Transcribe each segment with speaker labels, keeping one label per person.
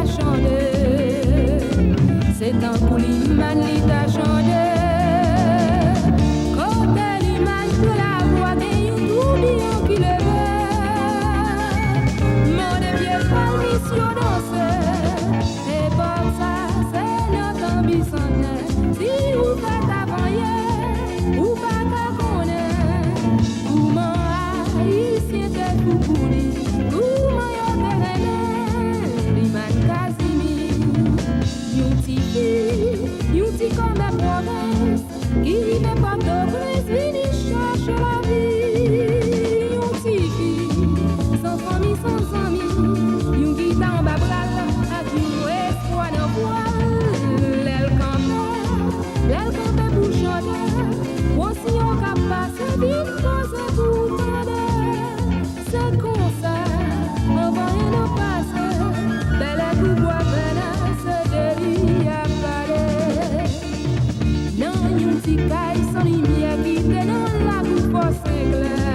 Speaker 1: chanter. C'est un coup l'imman li ta chanter. Côté l'imman de la voix des tourbillons qui le veut. Mon vieux pas mission danser. Et pour ça, c'est notre ambition. Si vous faites avant hier, ou pas qu'à connaître. Comment haïtien te coucouli. Comment y'a terrené. L'imman Kazimi. You ti comme la promesse qui n'est pas de brise, ni cherche la vie. You ti sans famille, sans amis. You qui t'en bas bral, a du espoir dans voile. L'aile campait pour chanter. Aussi on cap passer vite, cause tout tendait. C'est comme ça, on va rien en passer. Belle à tout bois, menace de vie à parler. Non, yon ti caille sans lumière qui te dans la boue force claire.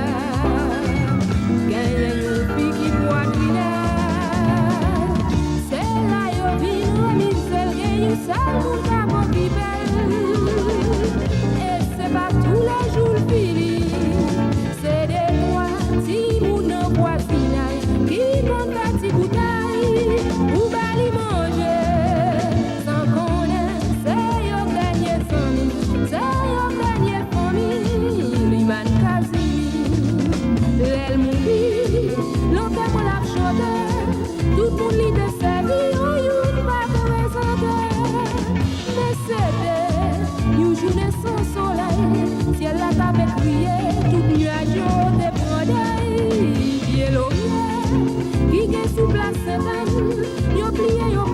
Speaker 1: Gagne yon fille qui boit crier. C'est là yon vin remise, elle gagne yon seul pour capot qui belle. Et c'est pas tous les jours le fini. C'est des trois si moun en voisinage qui prennent ta ti bouteille ou bali manger. Sans connaître, c'est yon dernier famille, c'est yon dernier famille. L'imman Kazimi, l'elle mourit, longtemps on l'a chanté. Tout le monde li de servi, oh yon va te présenter. Mais c'était une journée sans soleil, ciel la t'avait crié, tout nuage yo te prendait. Pied l'oreille, qui est sous place Sainte-Anne, yo plié yo